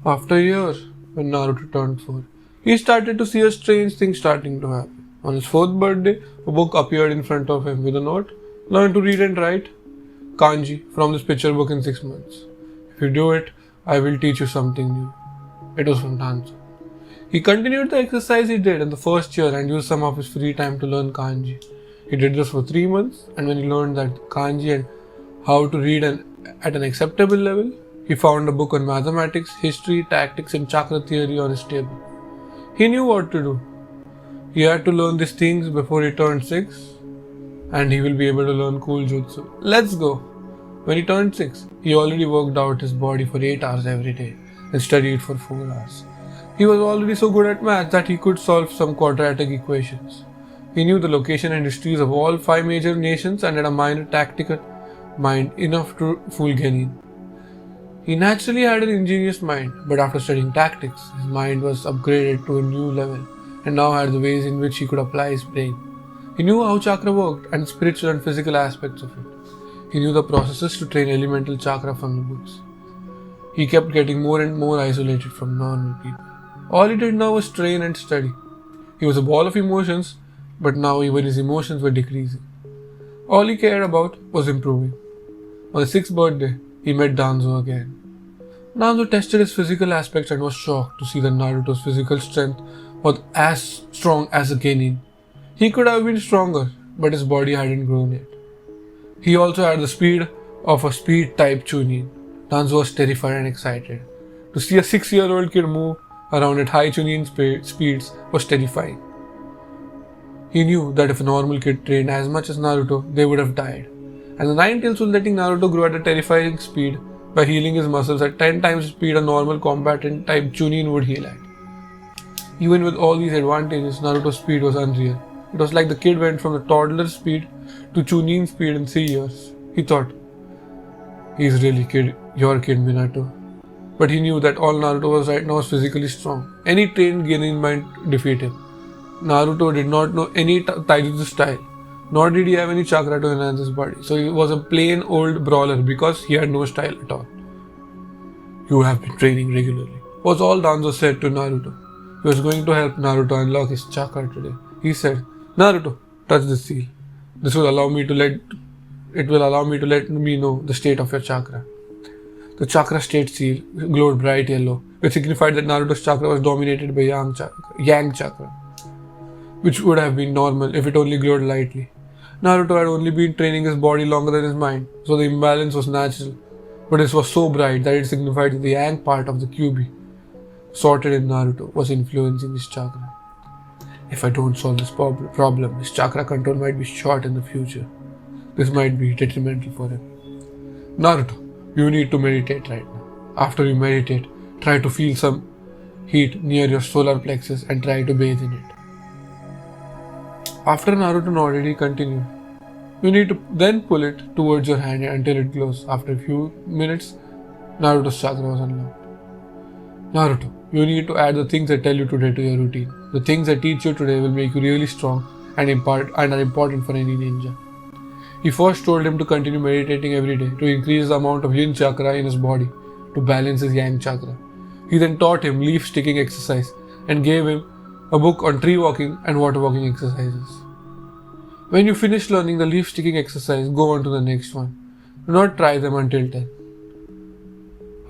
After a year, when Naruto turned 4, he started to see a strange thing starting to happen. On his 4th birthday, a book appeared in front of him with a note: "Learn to read and write kanji from this picture book in 6 months. If you do it, I will teach you something new." It was from Danzo. He continued the exercise he did in the first year and used some of his free time to learn kanji. He did this for 3 months, and when he learned that kanji and how to read at an acceptable level, he found a book on mathematics, history, tactics, and chakra theory on his table. He knew what to do. He had to learn these things before he turned 6, and he will be able to learn cool jutsu. Let's go! When he turned 6, he already worked out his body for 8 hours every day and studied for 4 hours. He was already so good at math that he could solve some quadratic equations. He knew the location and histories of all 5 major nations and had a minor tactical mind enough to fool Genin. He naturally had an ingenious mind, but after studying tactics, his mind was upgraded to a new level and now had the ways in which he could apply his brain. He knew how chakra worked and the spiritual and physical aspects of it. He knew the processes to train elemental chakra from the books. He kept getting more and more isolated from normal people. All he did now was train and study. He was a ball of emotions, but now even his emotions were decreasing. All he cared about was improving. On his 6th birthday, he met Danzo again. Danzo tested his physical aspects and was shocked to see that Naruto's physical strength was as strong as a Genin. He could have been stronger, but his body hadn't grown yet. He also had the speed of a speed-type Chunin. Danzo was terrified and excited. To see a 6-year-old kid move around at high Chunin speeds was terrifying. He knew that if a normal kid trained as much as Naruto, they would have died. And the Nine Tails was letting Naruto grow at a terrifying speed by healing his muscles at 10 times the speed a normal combatant type Chunin would heal at. Even with all these advantages, Naruto's speed was unreal. It was like the kid went from the toddler speed to Chunin speed in 3 years. He thought, "He's really your kid, Minato." But he knew that all Naruto was right now was physically strong. Any trained Genin might defeat him. Naruto did not know any taijutsu style, nor did he have any chakra to enhance his body. So he was a plain old brawler because he had no style at all. "You have been training regularly," was all Danzo said to Naruto. He was going to help Naruto unlock his chakra today. He said, "Naruto, touch this seal. This will allow me to let me know the state of your chakra." The chakra state seal glowed bright yellow, which signified that Naruto's chakra was dominated by yang chakra, which would have been normal if it only glowed lightly. Naruto had only been training his body longer than his mind, so the imbalance was natural, but this was so bright that it signified that the yang part of the QB, sorted in Naruto, was influencing his chakra. If I don't solve this problem, his chakra control might be short in the future. This might be detrimental for him. "Naruto, you need to meditate right now. After you meditate, try to feel some heat near your solar plexus and try to bathe in it." After Naruto nodded, he continued, "You need to then pull it towards your hand until it glows." After a few minutes, Naruto's chakra was unlocked. "Naruto, you need to add the things I tell you today to your routine. The things I teach you today will make you really strong and are important for any ninja." He first told him to continue meditating every day to increase the amount of yin chakra in his body to balance his yang chakra. He then taught him leaf sticking exercise and gave him a book on tree walking and water walking exercises. When you finish learning the leaf sticking exercise, go on to the next one. Do not try them until 10.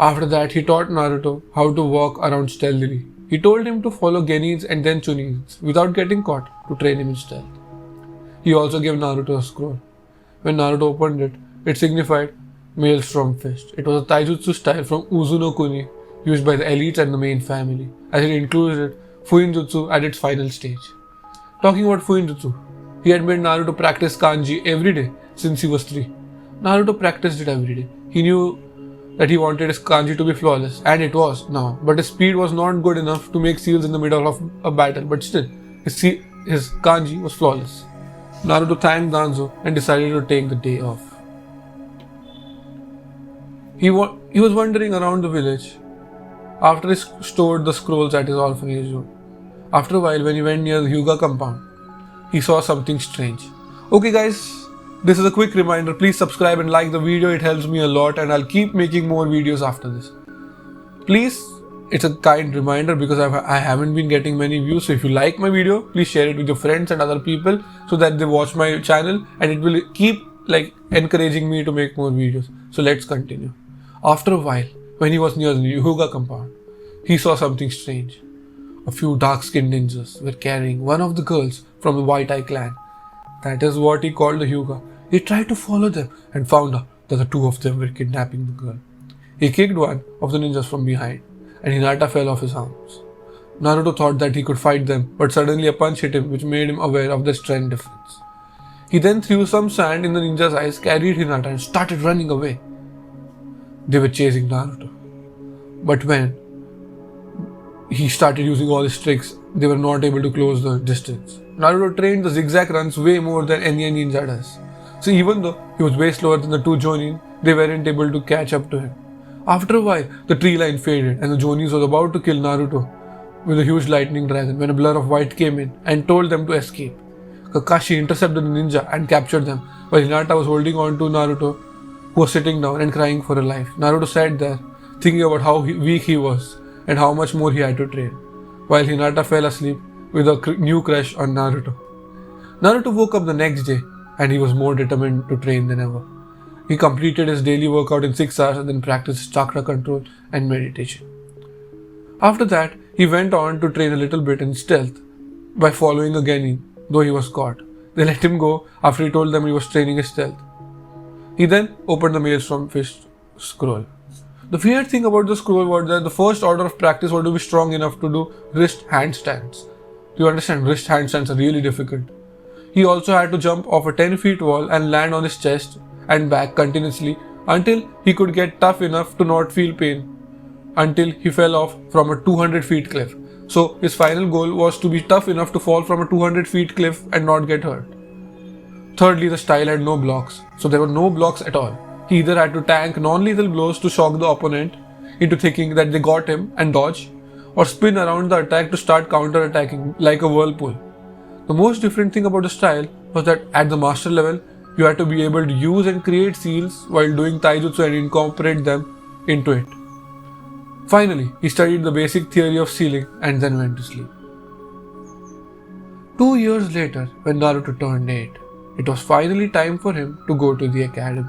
After that, he taught Naruto how to walk around stealthily. He told him to follow Genins and then Chunins without getting caught to train him in stealth. He also gave Naruto a scroll. When Naruto opened it, it signified male strong fist. It was a taijutsu style from Uzu no Kuni used by the elites and the main family, as it included Fuinjutsu at its final stage. Talking about Fuinjutsu, he had made Naruto practice kanji every day since he was 3. Naruto practiced it every day. He knew that he wanted his kanji to be flawless, and it was now, but his speed was not good enough to make seals in the middle of a battle, but still, his kanji was flawless. Naruto thanked Danzo and decided to take the day off. He was wandering around the village after he stored the scrolls at his orphanage room. After a while, when he went near the Hyuga compound, he saw something strange. Okay guys, this is a quick reminder. Please subscribe and like the video. It helps me a lot and I'll keep making more videos after this. Please it's a kind reminder because I haven't been getting many views. So if you like my video, please share it with your friends and other people so that they watch my channel and it will keep like encouraging me to make more videos. So let's continue. After a while, when he was near the Hyuga compound, he saw something strange. A few dark-skinned ninjas were carrying one of the girls from the White Eye clan. That is what he called the Hyuga. He tried to follow them and found out that the two of them were kidnapping the girl. He kicked one of the ninjas from behind, and Hinata fell off his arms. Naruto thought that he could fight them, but suddenly a punch hit him which made him aware of the strength difference. He then threw some sand in the ninja's eyes, carried Hinata and started running away. They were chasing Naruto. But when he started using all his tricks, they were not able to close the distance. Naruto trained the zigzag runs way more than any ninja does. So even though he was way slower than the two Jonin, they weren't able to catch up to him. After a while, the tree line faded and the Jonins was about to kill Naruto with a huge lightning dragon when a blur of white came in and told them to escape. Kakashi intercepted the ninja and captured them while Hinata was holding on to Naruto, who was sitting down and crying for her life. Naruto sat there thinking about how weak he was and how much more he had to train, while Hinata fell asleep with a new crush on Naruto. Naruto woke up the next day and he was more determined to train than ever. He completed his daily workout in 6 hours and then practiced chakra control and meditation. After that, he went on to train a little bit in stealth by following a Genin, though he was caught. They let him go after he told them he was training his stealth. He then opened the mails from Fist Scroll. The weird thing about the scroll was that the first order of practice was to be strong enough to do wrist handstands. Do you understand? Wrist handstands are really difficult. He also had to jump off a 10 feet wall and land on his chest and back continuously until he could get tough enough to not feel pain until he fell off from a 200 feet cliff. So his final goal was to be tough enough to fall from a 200 feet cliff and not get hurt. Thirdly, the style had no blocks, so there were no blocks at all. He either had to tank non-lethal blows to shock the opponent into thinking that they got him and dodge, or spin around the attack to start counter-attacking like a whirlpool. The most different thing about the style was that at the master level, you had to be able to use and create seals while doing taijutsu and incorporate them into it. Finally, he studied the basic theory of sealing and then went to sleep. 2 years later, when Naruto turned 8, it was finally time for him to go to the academy.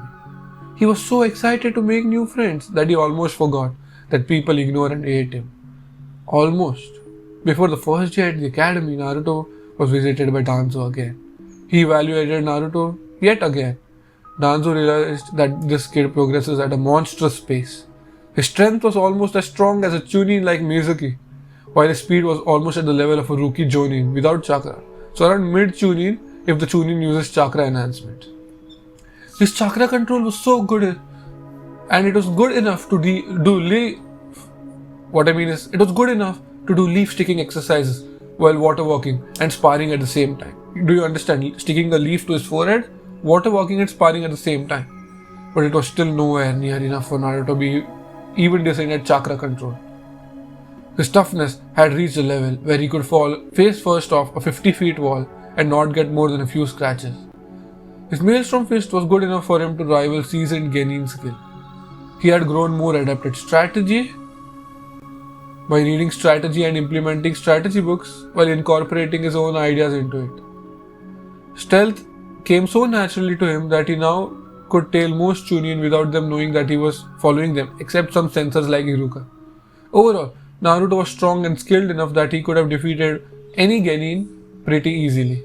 He was so excited to make new friends that he almost forgot that people ignore and hate him. Almost. Before the first day at the academy, Naruto was visited by Danzo again. He evaluated Naruto yet again. Danzo realized that this kid progresses at a monstrous pace. His strength was almost as strong as a Chunin like Mizuki, while his speed was almost at the level of a rookie Jonin without chakra. So around mid Chunin if the Chunin uses chakra enhancement. His chakra control was so good and it was good enough to do leaf. What I mean is, it was good enough to do leaf sticking exercises while water walking and sparring at the same time. Do you understand? Sticking a leaf to his forehead, water walking and sparring at the same time. But it was still nowhere near enough for Naruto to be even decent at chakra control. His toughness had reached a level where he could fall face first off a 50 feet wall and not get more than a few scratches. His maelstrom fist was good enough for him to rival seasoned Genin's skill. He had grown more adept at strategy by reading strategy and implementing strategy books while incorporating his own ideas into it. Stealth came so naturally to him that he now could tail most Chunin without them knowing that he was following them, except some sensors like Iruka. Overall, Naruto was strong and skilled enough that he could have defeated any Genin pretty easily.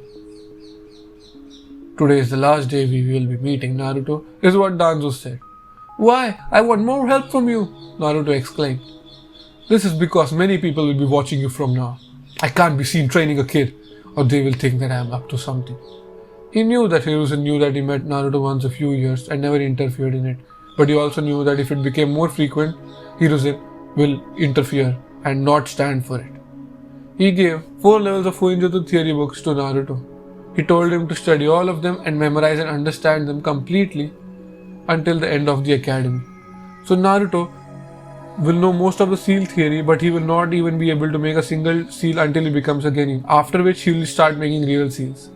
Today is the last day we will be meeting Naruto, is what Danzo said. Why? I want more help from you, Naruto exclaimed. This is because many people will be watching you from now. I can't be seen training a kid, or they will think that I am up to something. He knew that Hiruzen knew that he met Naruto once a few years and never interfered in it, but he also knew that if it became more frequent, Hiruzen will interfere and not stand for it. He gave 4 levels of Fuinjutsu theory books to Naruto. He told him to study all of them and memorize and understand them completely until the end of the academy. So Naruto will know most of the seal theory, but he will not even be able to make a single seal until he becomes a Genin, after which he will start making real seals.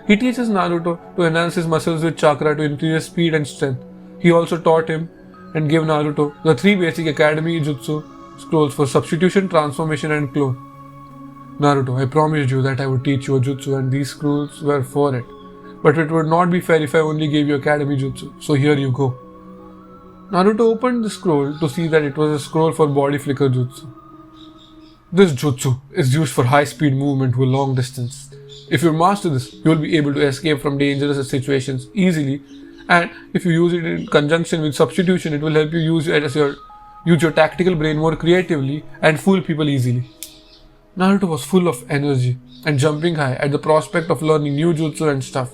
He teaches Naruto to enhance his muscles with chakra to increase his speed and strength. He also taught him and gave Naruto the 3 basic academy jutsu scrolls for substitution, transformation, and clone. Naruto, I promised you that I would teach you a jutsu and these scrolls were for it. But it would not be fair if I only gave you Academy Jutsu, so here you go. Naruto opened the scroll to see that it was a scroll for body flicker jutsu. This jutsu is used for high-speed movement to a long distance. If you master this, you will be able to escape from dangerous situations easily, and if you use it in conjunction with substitution, it will help you use your tactical brain more creatively and fool people easily. Naruto was full of energy and jumping high at the prospect of learning new jutsu and stuff,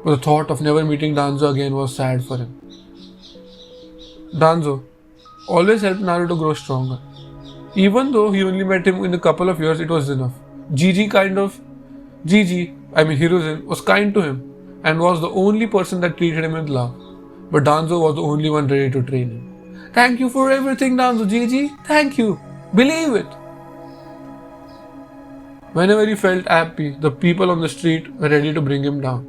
but the thought of never meeting Danzo again was sad for him. Danzo always helped Naruto grow stronger. Even though he only met him in a couple of years, it was enough. Hiruzen, was kind to him and was the only person that treated him with love. But Danzo was the only one ready to train him. Thank you for everything, Danzo Gigi. Thank you. Believe it. Whenever he felt happy, the people on the street were ready to bring him down.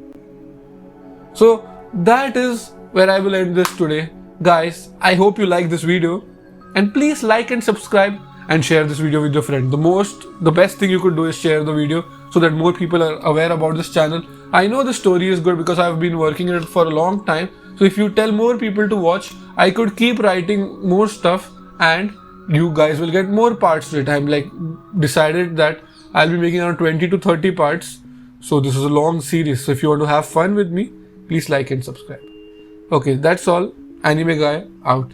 So that is where I will end this today. Guys, I hope you like this video and please like and subscribe and share this video with your friend. The best thing you could do is share the video so that more people are aware about this channel. I know the story is good because I've been working on it for a long time. So if you tell more people to watch, I could keep writing more stuff and you guys will get more parts to it. I'm decided that I'll be making around 20 to 30 parts. So this is a long series. So if you want to have fun with me, please like and subscribe. Okay, that's all. Anime Guy out.